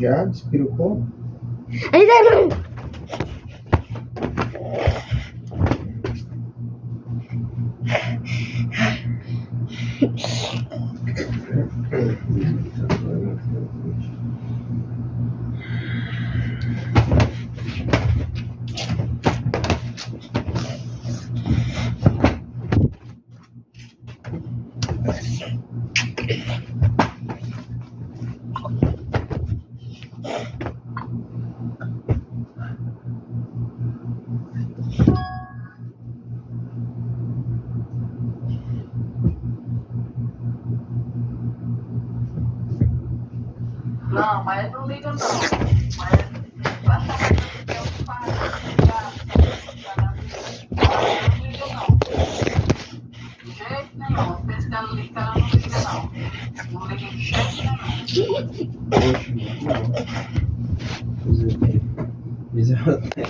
já, despirocou? Ainda não. Não, mas não liga não. Mas basta ver que eu faço. Não liga não. De jeito nenhum. Pensa que ela liga, ela não liga não. Não liga de jeito nenhum. Poxa, não. Fazer o quê? Mas ela tem.